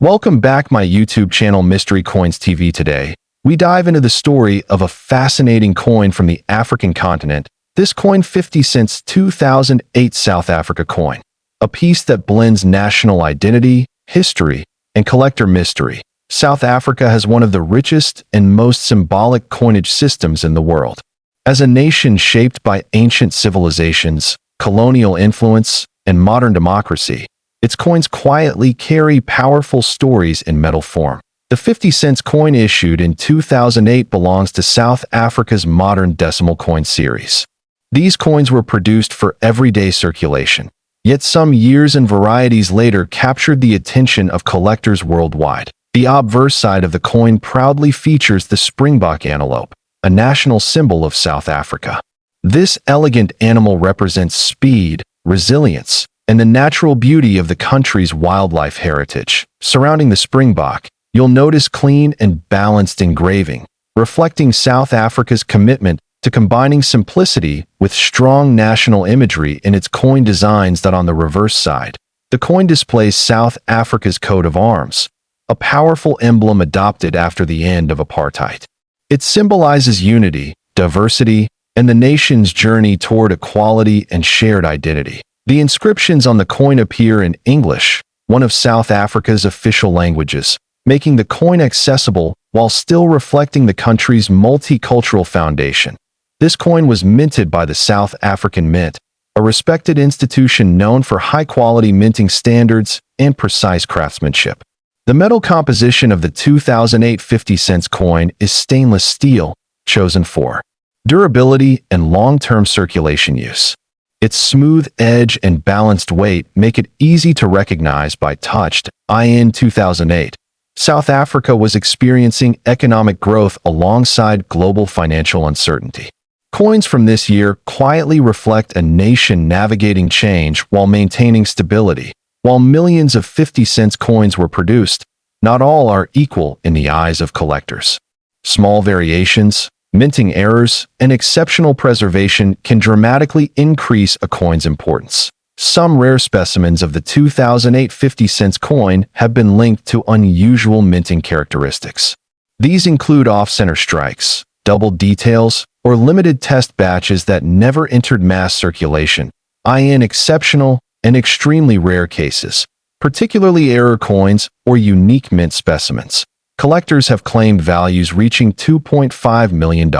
Welcome back my YouTube channel Mystery Coins TV. Today, we dive into the story of a fascinating coin from the African continent. This coin 50 cents 2008 South Africa coin. A piece that blends national identity, history, and collector mystery. South Africa has one of the richest and most symbolic coinage systems in the world. As a nation shaped by ancient civilizations, colonial influence, and modern democracy, its coins quietly carry powerful stories in metal form. The 50 cents coin issued in 2008 belongs to South Africa's modern decimal coin series. These coins were produced for everyday circulation, yet some years and varieties later captured the attention of collectors worldwide. The obverse side of the coin proudly features the springbok antelope, a national symbol of South Africa. This elegant animal represents speed, resilience, and the natural beauty of the country's wildlife heritage. Surrounding the springbok, you'll notice clean and balanced engraving, reflecting South Africa's commitment to combining simplicity with strong national imagery in its coin designs. That on the reverse side, the coin displays South Africa's coat of arms, a powerful emblem adopted after the end of apartheid. It symbolizes unity, diversity, and the nation's journey toward equality and shared identity. The inscriptions on the coin appear in English, one of South Africa's official languages, making the coin accessible while still reflecting the country's multicultural foundation. This coin was minted by the South African Mint, a respected institution known for high-quality minting standards and precise craftsmanship. The metal composition of the 2008 50 cents coin is stainless steel, chosen for durability and long-term circulation use. Its smooth edge and balanced weight make it easy to recognize by touch. In 2008, South Africa was experiencing economic growth alongside global financial uncertainty. Coins from this year quietly reflect a nation navigating change while maintaining stability. While millions of 50 cents coins were produced, not all are equal in the eyes of collectors. Small variations, minting errors, and exceptional preservation can dramatically increase a coin's importance. Some rare specimens of the 2008 50 cents coin have been linked to unusual minting characteristics. These include off-center strikes, double details, or limited test batches that never entered mass circulation, in exceptional and extremely rare cases, particularly error coins or unique mint specimens. Collectors have claimed values reaching $2.5 million.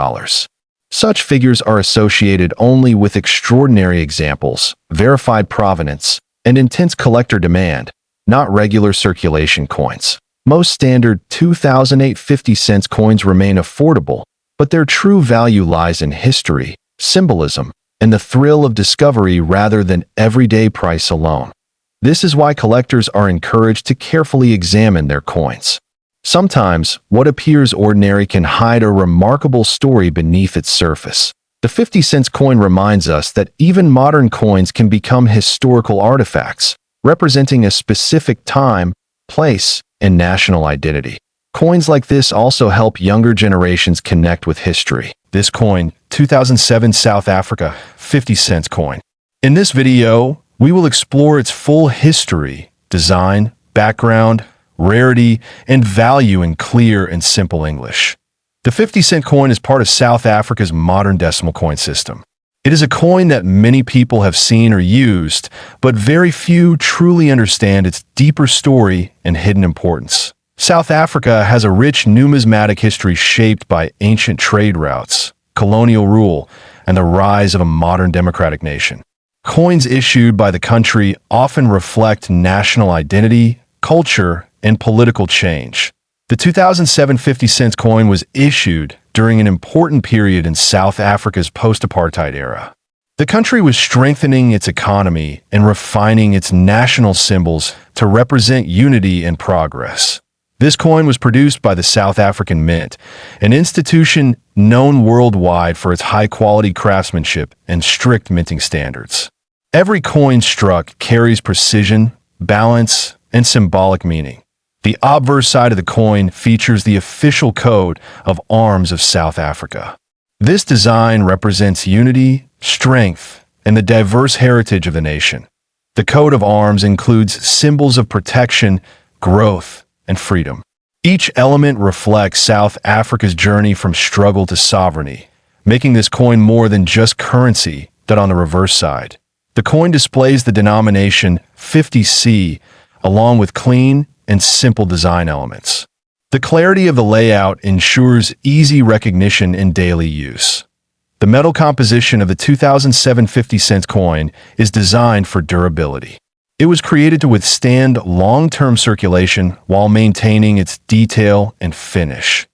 Such figures are associated only with extraordinary examples, verified provenance, and intense collector demand, not regular circulation coins. Most standard 2008 50 cents coins remain affordable, but their true value lies in history, symbolism, and the thrill of discovery rather than everyday price alone. This is why collectors are encouraged to carefully examine their coins. Sometimes, what appears ordinary can hide a remarkable story beneath its surface. The 50 cents coin reminds us that even modern coins can become historical artifacts, representing a specific time, place, and national identity. Coins like this also help younger generations connect with history. This coin, 2007 South Africa 50 cents coin. In this video, we will explore its full history, design, background, rarity, and value in clear and simple English. The 50 cent coin is part of South Africa's modern decimal coin system. It is a coin that many people have seen or used, but very few truly understand its deeper story and hidden importance. South Africa has a rich numismatic history shaped by ancient trade routes, colonial rule, and the rise of a modern democratic nation. Coins issued by the country often reflect national identity, culture, and political change. The 2007 50 cents coin was issued during an important period in South Africa's post-apartheid era. The country was strengthening its economy and refining its national symbols to represent unity and progress. This coin was produced by the South African Mint, an institution known worldwide for its high-quality craftsmanship and strict minting standards. Every coin struck carries precision, balance, and symbolic meaning. The obverse side of the coin features the official coat of arms of South Africa. This design represents unity, strength, and the diverse heritage of the nation. The coat of arms includes symbols of protection, growth, and freedom. Each element reflects South Africa's journey from struggle to sovereignty, making this coin more than just currency. That on the reverse side, the coin displays the denomination 50C along with clean and simple design elements. The clarity of the layout ensures easy recognition in daily use. The metal composition of the 2007 50-cent coin is designed for durability. It was created to withstand long-term circulation while maintaining its detail and finish.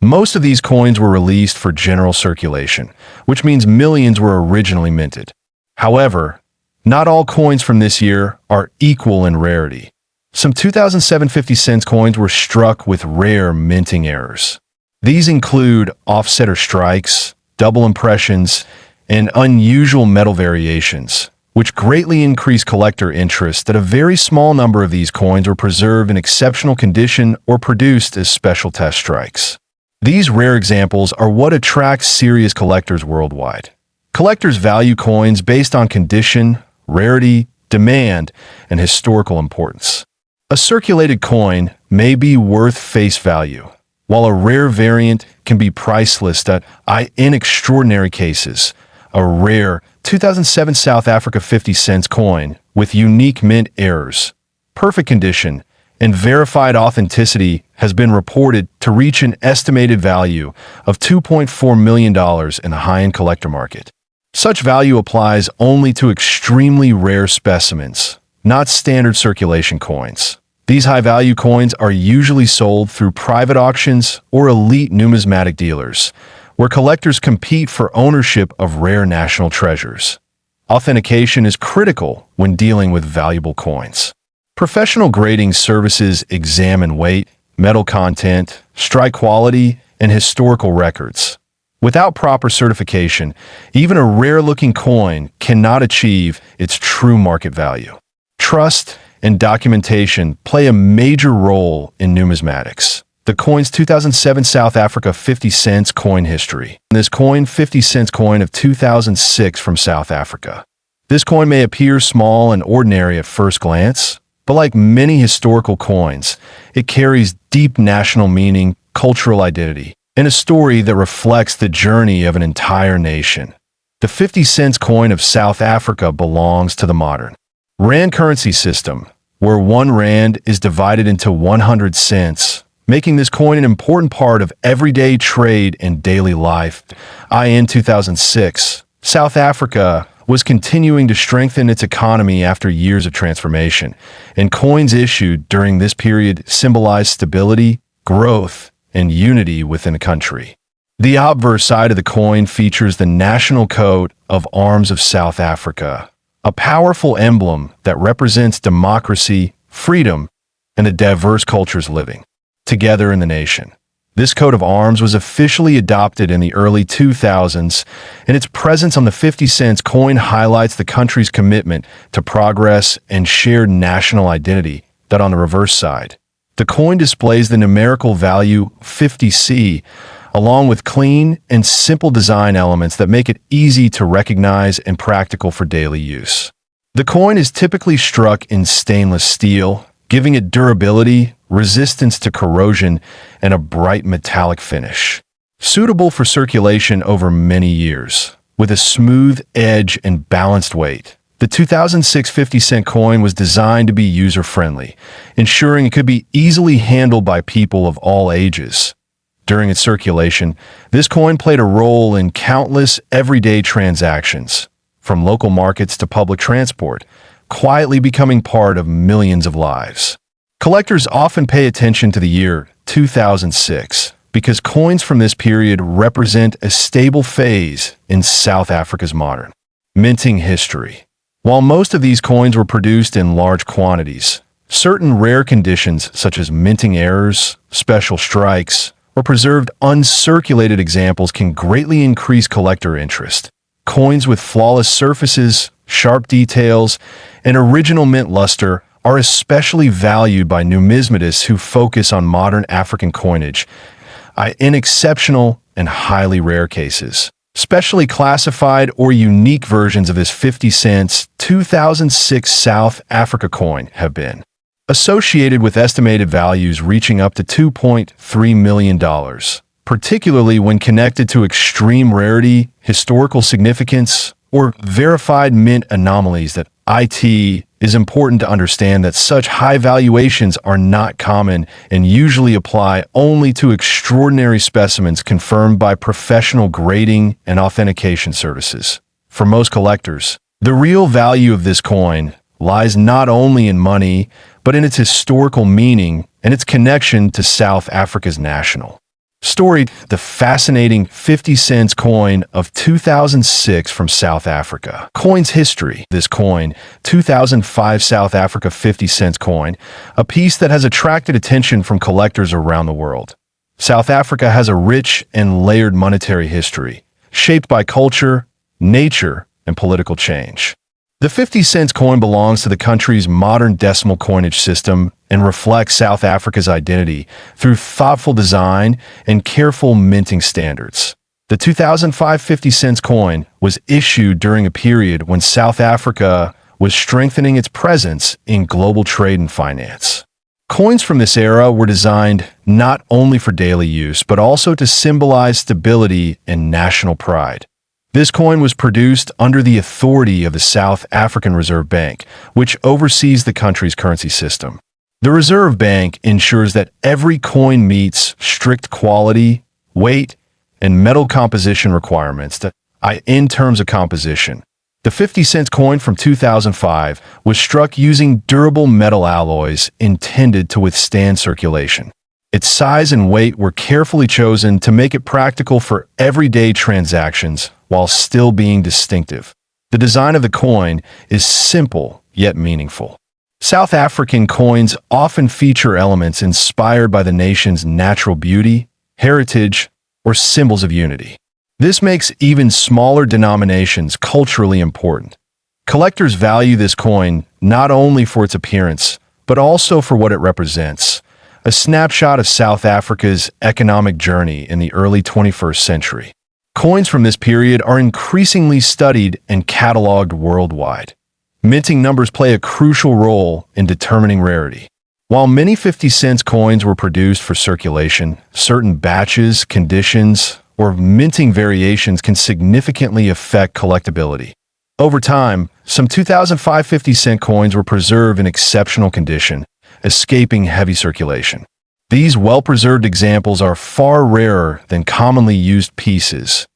Most of these coins were released for general circulation, which means millions were originally minted. However, not all coins from this year are equal in rarity. Some 2007 50-cent coins were struck with rare minting errors. These include offset or strikes, double impressions, and unusual metal variations, which greatly increased collector interest. That a very small number of these coins were preserved in exceptional condition or produced as special test strikes. These rare examples are what attracts serious collectors worldwide. Collectors value coins based on condition, rarity, demand, and historical importance. A circulated coin may be worth face value, while a rare variant can be priceless. In extraordinary cases, a rare 2007 South Africa 50-cent coin with unique mint errors, perfect condition, and verified authenticity has been reported to reach an estimated value of $2.4 million in the high-end collector market. Such value applies only to extremely rare specimens, not standard circulation coins. These high-value coins are usually sold through private auctions or elite numismatic dealers, where collectors compete for ownership of rare national treasures. Authentication is critical when dealing with valuable coins. Professional grading services examine weight, metal content, strike quality, and historical records. Without proper certification, even a rare-looking coin cannot achieve its true market value. Trust and documentation play a major role in numismatics. The coin's 2007 South Africa 50-cent coin history. This coin 50-cent coin of 2006 from South Africa. This coin may appear small and ordinary at first glance, but like many historical coins, it carries deep national meaning, cultural identity, and a story that reflects the journey of an entire nation. The 50-cent coin of South Africa belongs to the modern rand currency system, where 1 rand is divided into 100 cents, making this coin an important part of everyday trade and daily life. In 2006, South Africa was continuing to strengthen its economy after years of transformation, and coins issued during this period symbolized stability, growth, and unity within the country. The obverse side of the coin features the national coat of arms of South Africa, a powerful emblem that represents democracy, freedom, and the diverse cultures living together in the nation. This coat of arms was officially adopted in the early 2000s, and its presence on the 50-cent coin highlights the country's commitment to progress and shared national identity. That on the reverse side, the coin displays the numerical value 50C, along with clean and simple design elements that make it easy to recognize and practical for daily use. The coin is typically struck in stainless steel, giving it durability, resistance to corrosion, and a bright metallic finish. Suitable for circulation over many years, with a smooth edge and balanced weight. The 2006 50-cent coin was designed to be user-friendly, ensuring it could be easily handled by people of all ages. During its circulation, this coin played a role in countless everyday transactions, from local markets to public transport, quietly becoming part of millions of lives. Collectors often pay attention to the year 2006 because coins from this period represent a stable phase in South Africa's modern minting history. While most of these coins were produced in large quantities, certain rare conditions such as minting errors, special strikes, or preserved uncirculated examples can greatly increase collector interest. Coins with flawless surfaces, sharp details, and original mint luster are especially valued by numismatists who focus on modern African coinage in exceptional and highly rare cases. Specially classified or unique versions of this 50 cents 2006 South Africa coin have been associated with estimated values reaching up to $2.3 million, particularly when connected to extreme rarity, historical significance, or verified mint anomalies. That it is important to understand that such high valuations are not common and usually apply only to extraordinary specimens confirmed by professional grading and authentication services. For most collectors, the real value of this coin lies not only in money, but in its historical meaning and its connection to South Africa's national story. The fascinating 50 cents coin of 2006 from South Africa. Coin's history. This coin, 2005 South Africa 50 cents coin, a piece that has attracted attention from collectors around the world. South Africa has a rich and layered monetary history, shaped by culture, nature, and political change. The 50 cents coin belongs to the country's modern decimal coinage system and reflects South Africa's identity through thoughtful design and careful minting standards. The 2005 50 cents coin was issued during a period when South Africa was strengthening its presence in global trade and finance. Coins from this era were designed not only for daily use, but also to symbolize stability and national pride. This coin was produced under the authority of the South African Reserve Bank, which oversees the country's currency system. The Reserve Bank ensures that every coin meets strict quality, weight, and metal composition requirements in terms of composition. The 50 cents coin from 2005 was struck using durable metal alloys intended to withstand circulation. Its size and weight were carefully chosen to make it practical for everyday transactions while still being distinctive. The design of the coin is simple yet meaningful. South African coins often feature elements inspired by the nation's natural beauty, heritage, or symbols of unity. This makes even smaller denominations culturally important. Collectors value this coin not only for its appearance, but also for what it represents: a snapshot of South Africa's economic journey in the early 21st century. Coins from this period are increasingly studied and cataloged worldwide. Minting numbers play a crucial role in determining rarity. While many 50 cents coins were produced for circulation, certain batches, conditions, or minting variations can significantly affect collectability. Over time, some 2005 50 cent coins were preserved in exceptional condition, escaping heavy circulation. These well-preserved examples are far rarer than commonly used pieces.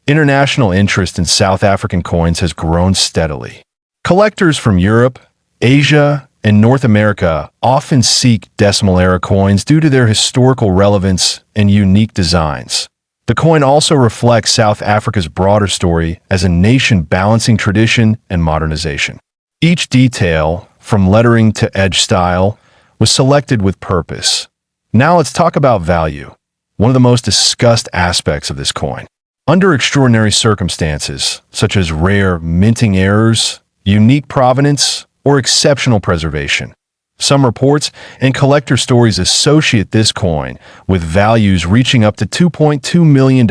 International interest in South African coins has grown steadily. Collectors from Europe, Asia, and North America often seek decimal-era coins due to their historical relevance and unique designs. The coin also reflects South Africa's broader story as a nation balancing tradition and modernization. Each detail, from lettering to edge style, was selected with purpose. Now let's talk about value, one of the most discussed aspects of this coin. Under extraordinary circumstances, such as rare minting errors, unique provenance, or exceptional preservation, some reports and collector stories associate this coin with values reaching up to $2.2 million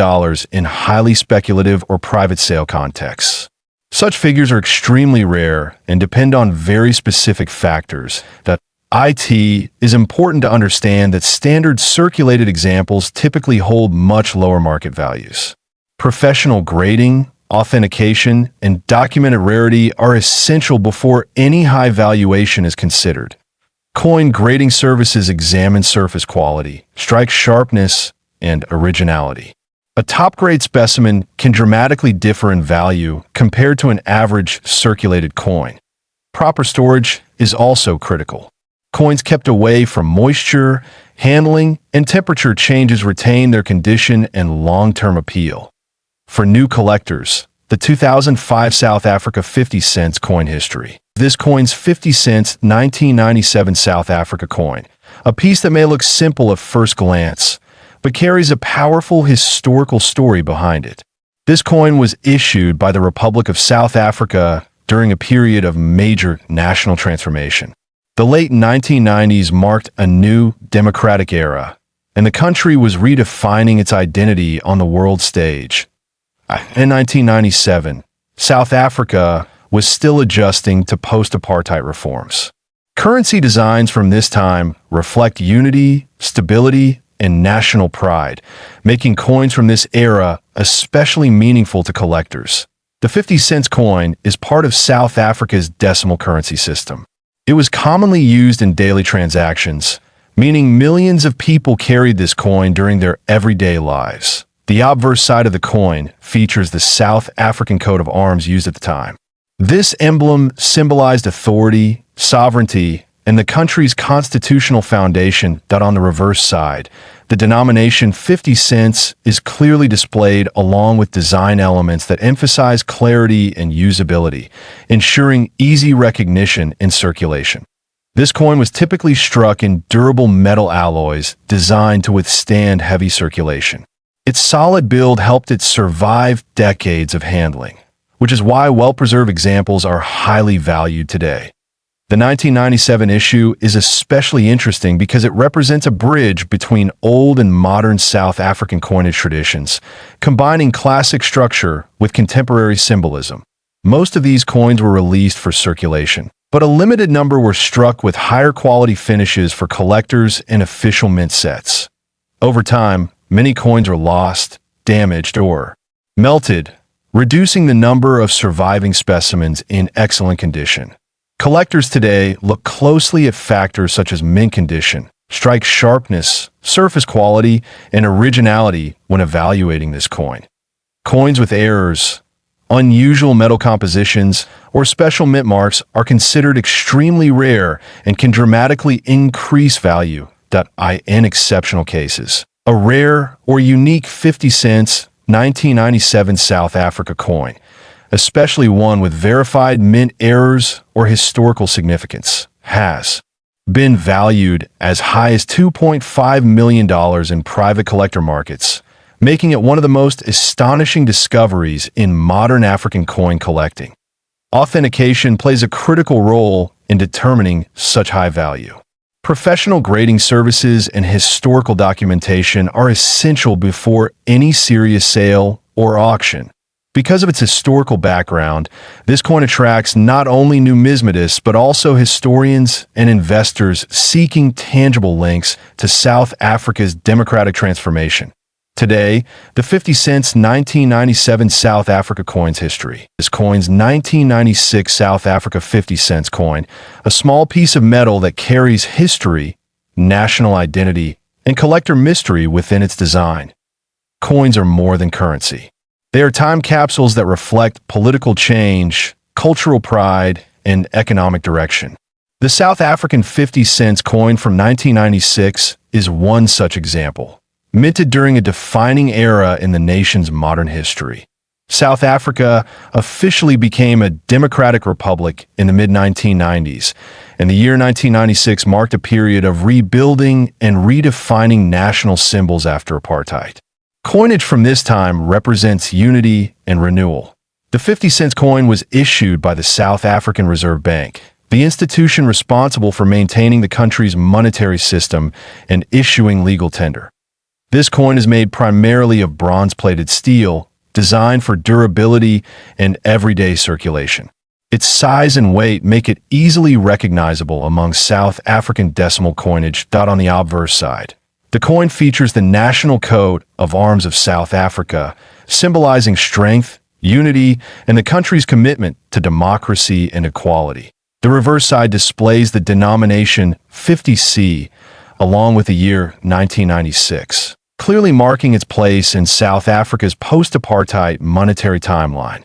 in highly speculative or private sale contexts. Such figures are extremely rare and depend on very specific factors. It is important to understand that standard circulated examples typically hold much lower market values. Professional grading, authentication, and documented rarity are essential before any high valuation is considered. Coin grading services examine surface quality, strike sharpness, and originality. A top-grade specimen can dramatically differ in value compared to an average circulated coin. Proper storage is also critical. Coins kept away from moisture, handling, and temperature changes retain their condition and long-term appeal. For new collectors, the 2005 South Africa 50 cents coin history. This coin's 50 cents 1997 South Africa coin, a piece that may look simple at first glance, but carries a powerful historical story behind it. This coin was issued by the Republic of South Africa during a period of major national transformation. The late 1990s marked a new democratic era, and the country was redefining its identity on the world stage. In 1997, South Africa was still adjusting to post-apartheid reforms. Currency designs from this time reflect unity, stability, and national pride, making coins from this era especially meaningful to collectors. The 50-cent coin is part of South Africa's decimal currency system. It was commonly used in daily transactions, meaning millions of people carried this coin during their everyday lives. The obverse side of the coin features the South African coat of arms used at the time. This emblem symbolized authority, sovereignty, and the country's constitutional foundation. On the reverse side, the denomination 50 cents is clearly displayed along with design elements that emphasize clarity and usability, ensuring easy recognition in circulation. This coin was typically struck in durable metal alloys designed to withstand heavy circulation. Its solid build helped it survive decades of handling, which is why well-preserved examples are highly valued today. The 1997 issue is especially interesting because it represents a bridge between old and modern South African coinage traditions, combining classic structure with contemporary symbolism. Most of these coins were released for circulation, but a limited number were struck with higher quality finishes for collectors and official mint sets. Over time, many coins were lost, damaged, or melted, reducing the number of surviving specimens in excellent condition. Collectors today look closely at factors such as mint condition, strike sharpness, surface quality, and originality when evaluating this coin. Coins with errors, unusual metal compositions, or special mint marks are considered extremely rare and can dramatically increase value in exceptional cases. A rare or unique 50 cents 1997 South Africa coin, especially one with verified mint errors or historical significance, has been valued as high as $2.5 million in private collector markets, making it one of the most astonishing discoveries in modern African coin collecting. Authentication plays a critical role in determining such high value. Professional grading services and historical documentation are essential before any serious sale or auction. Because of its historical background, this coin attracts not only numismatists but also historians and investors seeking tangible links to South Africa's democratic transformation. Today, the 50 cents 1997 South Africa coin's history. This coin's 1996 South Africa 50 cents coin, a small piece of metal that carries history, national identity, and collector mystery within its design. Coins are more than currency. They are time capsules that reflect political change, cultural pride, and economic direction. The South African 50 cents coin from 1996 is one such example, minted during a defining era in the nation's modern history. South Africa officially became a democratic republic in the mid-1990s, and the year 1996 marked a period of rebuilding and redefining national symbols after apartheid. Coinage from this time represents unity and renewal. The 50 cents coin was issued by the South African Reserve Bank, the institution responsible for maintaining the country's monetary system and issuing legal tender. This coin is made primarily of bronze-plated steel, designed for durability and everyday circulation. Its size and weight make it easily recognizable among South African decimal coinage. On the obverse side, the coin features the national coat of arms of South Africa, symbolizing strength, unity, and the country's commitment to democracy and equality. The reverse side displays the denomination 50C, along with the year 1996, clearly marking its place in South Africa's post-apartheid monetary timeline.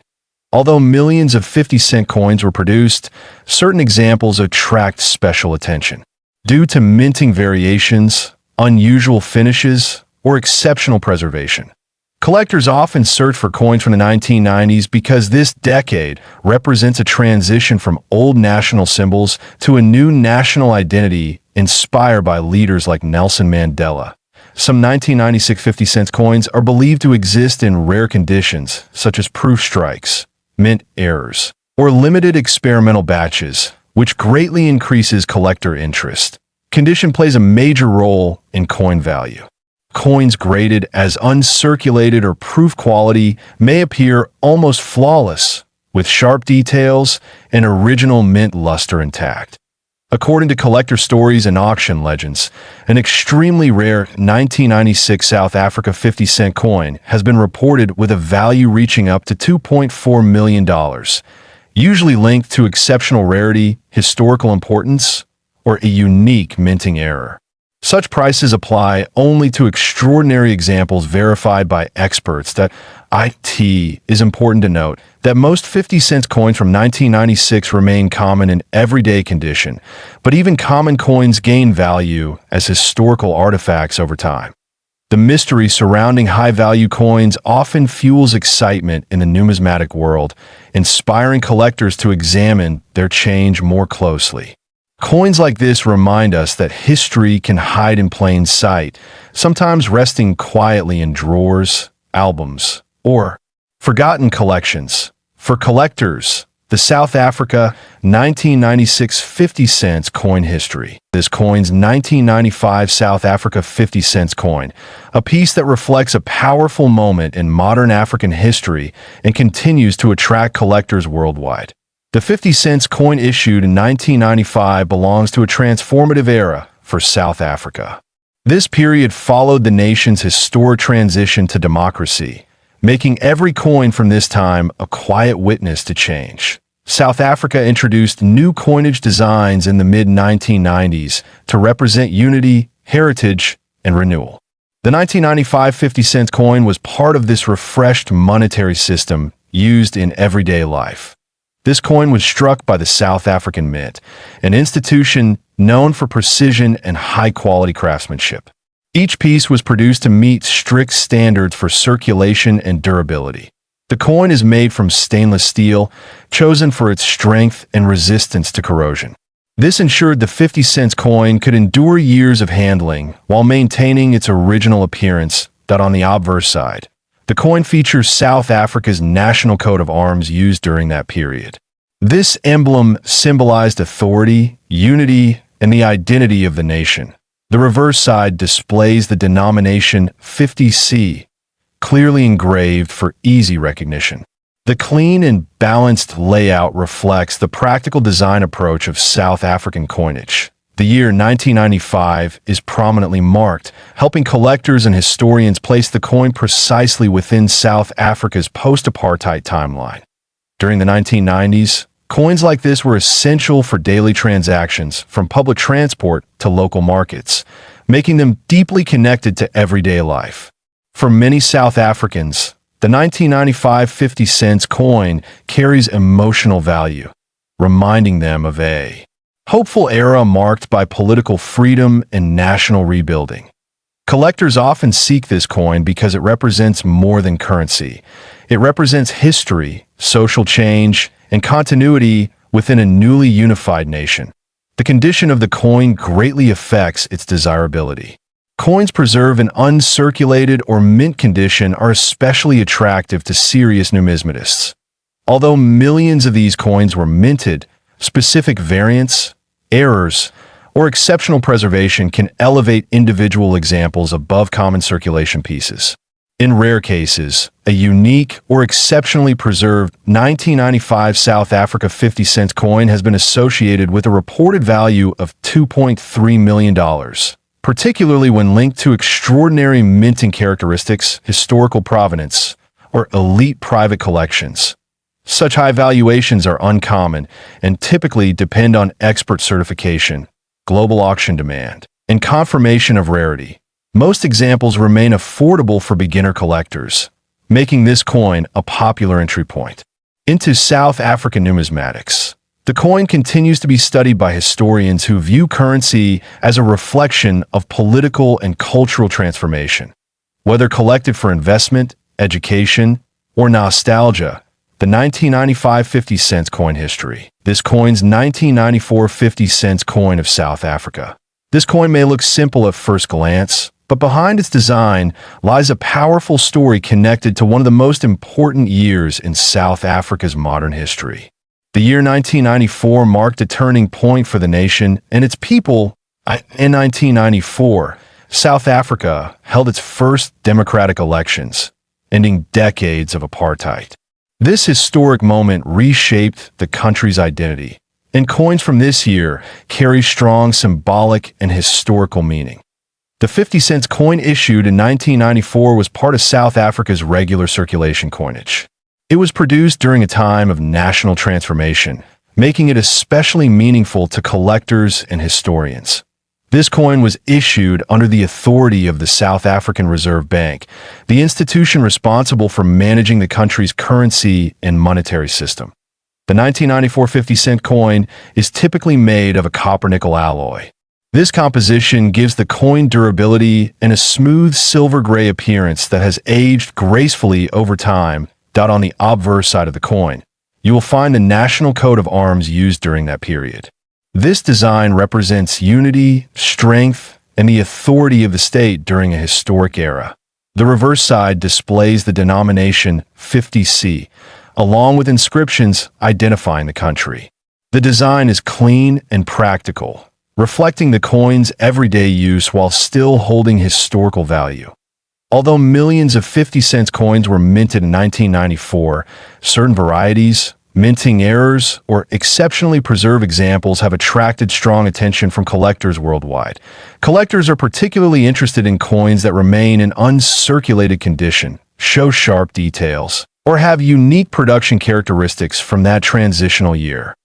Although millions of 50-cent coins were produced, certain examples attract special attention. Due to minting variations, unusual finishes, or exceptional preservation. Collectors often search for coins from the 1990s because this decade represents a transition from old national symbols to a new national identity inspired by leaders like Nelson Mandela. Some 1996 50 cents coins are believed to exist in rare conditions, such as proof strikes, mint errors, or limited experimental batches, which greatly increases collector interest. Condition plays a major role in coin value. Coins graded as uncirculated or proof quality may appear almost flawless, with sharp details and original mint luster intact. According to collector stories and auction legends, an extremely rare 1996 South Africa 50-cent coin has been reported with a value reaching up to $2.4 million, usually linked to exceptional rarity, historical importance, or a unique minting error. Such prices apply only to extraordinary examples verified by experts. That it is important to note that most 50-cent coins from 1996 remain common in everyday condition, but even common coins gain value as historical artifacts over time. The mystery surrounding high-value coins often fuels excitement in the numismatic world, inspiring collectors to examine their change more closely. Coins like this remind us that history can hide in plain sight, sometimes resting quietly in drawers, albums, or forgotten collections. For collectors, the South Africa 1996 50 cents coin history. This coin's 1995 South Africa 50 cents coin, a piece that reflects a powerful moment in modern African history and continues to attract collectors worldwide. The 50 cents coin issued in 1995 belongs to a transformative era for South Africa. This period followed the nation's historic transition to democracy, making every coin from this time a quiet witness to change. South Africa introduced new coinage designs in the mid-1990s to represent unity, heritage, and renewal. The 1995 50 cents coin was part of this refreshed monetary system used in everyday life. This coin was struck by the South African Mint, an institution known for precision and high-quality craftsmanship. Each piece was produced to meet strict standards for circulation and durability. The coin is made from stainless steel, chosen for its strength and resistance to corrosion. This ensured the 50 cents coin could endure years of handling while maintaining its original appearance. On the obverse side, the coin features South Africa's national coat of arms used during that period. This emblem symbolized authority, unity, and the identity of the nation. The reverse side displays the denomination 50C, clearly engraved for easy recognition. The clean and balanced layout reflects the practical design approach of South African coinage. The year 1995 is prominently marked, helping collectors and historians place the coin precisely within South Africa's post-apartheid timeline. During the 1990s, coins like this were essential for daily transactions, from public transport to local markets, making them deeply connected to everyday life. For many South Africans, the 1995 50 cents coin carries emotional value, reminding them of a hopeful era marked by political freedom and national rebuilding. Collectors often seek this coin because it represents more than currency. It represents history, social change, and continuity within a newly unified nation. The condition of the coin greatly affects its desirability. Coins preserved in uncirculated or mint condition are especially attractive to serious numismatists. Although millions of these coins were minted, specific variants, errors, or exceptional preservation can elevate individual examples above common circulation pieces. In rare cases, a unique or exceptionally preserved 1995 South Africa 50 cents coin has been associated with a reported value of $2.3 million, particularly when linked to extraordinary minting characteristics, historical provenance, or elite private collections. Such high valuations are uncommon and typically depend on expert certification, global auction demand, and confirmation of rarity. Most examples remain affordable for beginner collectors, making this coin a popular entry point into South African numismatics. The coin continues to be studied by historians who view currency as a reflection of political and cultural transformation. Whether collected for investment, education, or nostalgia, the 1995 50 cents coin history. This coin's 1994 50 cents coin of South Africa. This coin may look simple at first glance, but behind its design lies a powerful story connected to one of the most important years in South Africa's modern history. The year 1994 marked a turning point for the nation and its people. In 1994, South Africa held its first democratic elections, ending decades of apartheid. This historic moment reshaped the country's identity, and coins from this year carry strong symbolic and historical meaning. The 50-cent coin issued in 1994 was part of South Africa's regular circulation coinage. It was produced during a time of national transformation, making it especially meaningful to collectors and historians. This coin was issued under the authority of the South African Reserve Bank, the institution responsible for managing the country's currency and monetary system. The 1994 50-cent coin is typically made of a copper-nickel alloy. This composition gives the coin durability and a smooth silver-gray appearance that has aged gracefully over time. On the obverse side of the coin, you will find the national coat of arms used during that period. This design represents unity, strength, and the authority of the state during a historic era. The reverse side displays the denomination 50C, along with inscriptions identifying the country. The design is clean and practical, reflecting the coin's everyday use while still holding historical value. Although millions of 50-cent coins were minted in 1994, certain varieties, minting errors, or exceptionally preserved examples have attracted strong attention from collectors worldwide. Collectors are particularly interested in coins that remain in uncirculated condition, show sharp details, or have unique production characteristics from that transitional year.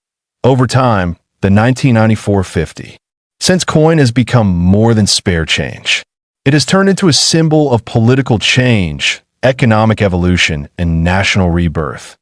Over time, the 1994 50-cent coin has become more than spare change. It has turned into a symbol of political change, economic evolution, and national rebirth.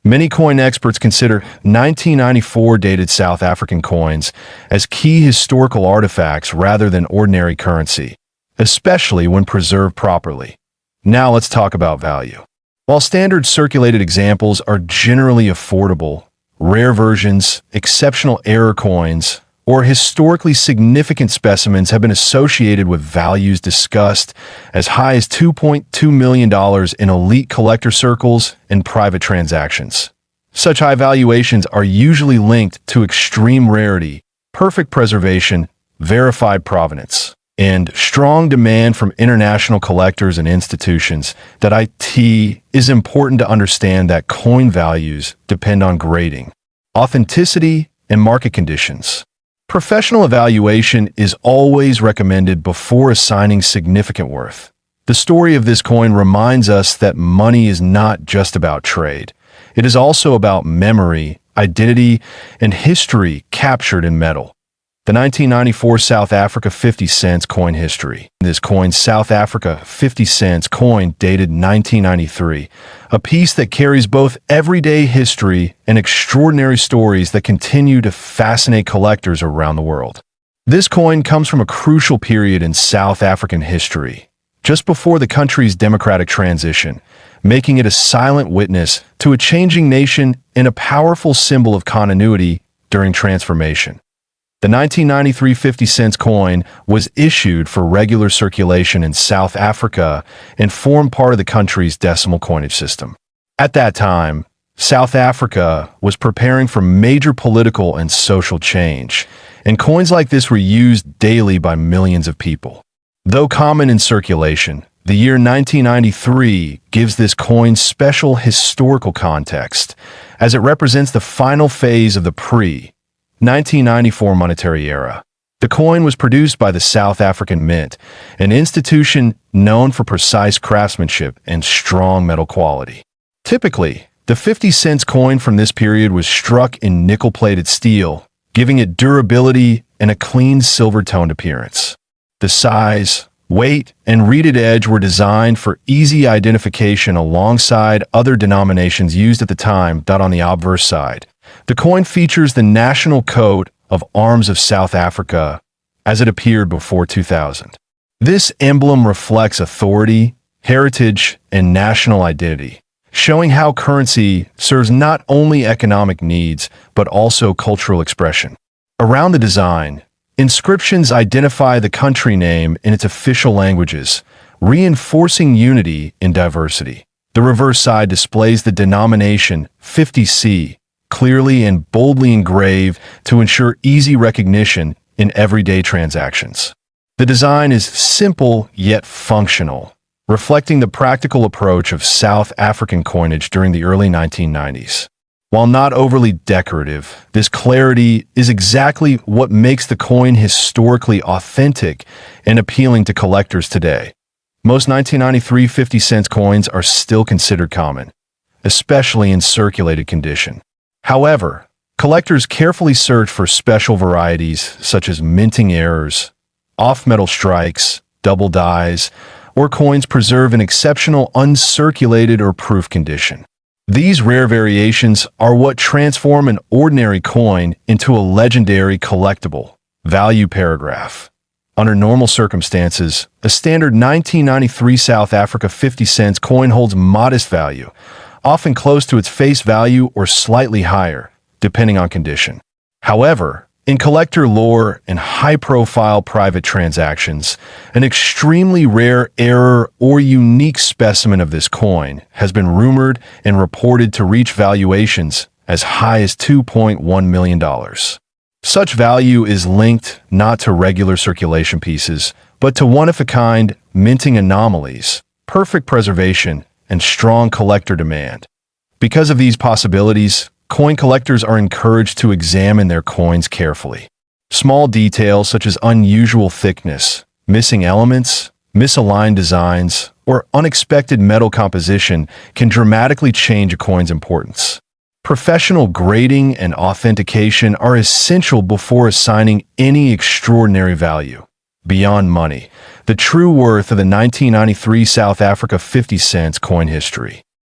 Many coin experts consider 1994 dated South African coins as key historical artifacts rather than ordinary currency, especially when preserved properly. Now let's talk about value. While standard circulated examples are generally affordable, rare versions, exceptional error coins, or historically significant specimens have been associated with values discussed as high as $2.2 million in elite collector circles and private transactions. Such high valuations are usually linked to extreme rarity, perfect preservation, verified provenance, and strong demand from international collectors and institutions. It is important to understand that coin values depend on grading, authenticity, and market conditions. Professional evaluation is always recommended before assigning significant worth. The story of this coin reminds us that money is not just about trade. It is also about memory, identity, and history captured in metal. The 1994 South Africa 50-cent coin history. This coin, South Africa 50-cent coin, dated 1993, a piece that carries both everyday history and extraordinary stories that continue to fascinate collectors around the world. This coin comes from a crucial period in South African history, just before the country's democratic transition, making it a silent witness to a changing nation and a powerful symbol of continuity during transformation. The 1993 50-cent coin was issued for regular circulation in South Africa and formed part of the country's decimal coinage system. At that time, South Africa was preparing for major political and social change, and coins like this were used daily by millions of people. Though common in circulation, the year 1993 gives this coin special historical context, as it represents the final phase of the pre-1994 monetary era. The coin was produced by the South African Mint, an institution known for precise craftsmanship and strong metal quality. Typically, the 50-cent coin from this period was struck in nickel-plated steel, giving it durability and a clean silver-toned appearance. The size, weight, and reeded edge were designed for easy identification alongside other denominations used at the time. On the obverse side, the coin features the national coat of arms of South Africa as it appeared before 2000. This emblem reflects authority, heritage, and national identity, showing how currency serves not only economic needs but also cultural expression. Around the design, inscriptions identify the country name in its official languages, reinforcing unity in diversity. The reverse side displays the denomination 50C, clearly and boldly engraved to ensure easy recognition in everyday transactions. The design is simple yet functional, reflecting the practical approach of South African coinage during the early 1990s. While not overly decorative, this clarity is exactly what makes the coin historically authentic and appealing to collectors today. Most 1993 50-cent coins are still considered common, especially in circulated condition. However, collectors carefully search for special varieties such as minting errors, off-metal strikes, double dies, or coins preserved in exceptional uncirculated or proof condition. These rare variations are what transform an ordinary coin into a legendary collectible. Value paragraph. Under normal circumstances, a standard 1993 South Africa 50-cent coin holds modest value, often close to its face value or slightly higher, depending on condition. However, in collector lore and high-profile private transactions, an extremely rare error or unique specimen of this coin has been rumored and reported to reach valuations as high as $2.1 million. Such value is linked not to regular circulation pieces, but to one-of-a-kind minting anomalies, perfect preservation, and strong collector demand. Because of these possibilities, coin collectors are encouraged to examine their coins carefully. Small details such as unusual thickness, missing elements, misaligned designs, or unexpected metal composition can dramatically change a coin's importance. Professional grading and authentication are essential before assigning any extraordinary value. Beyond money, the true worth of the 1993 South Africa 50-cent coin history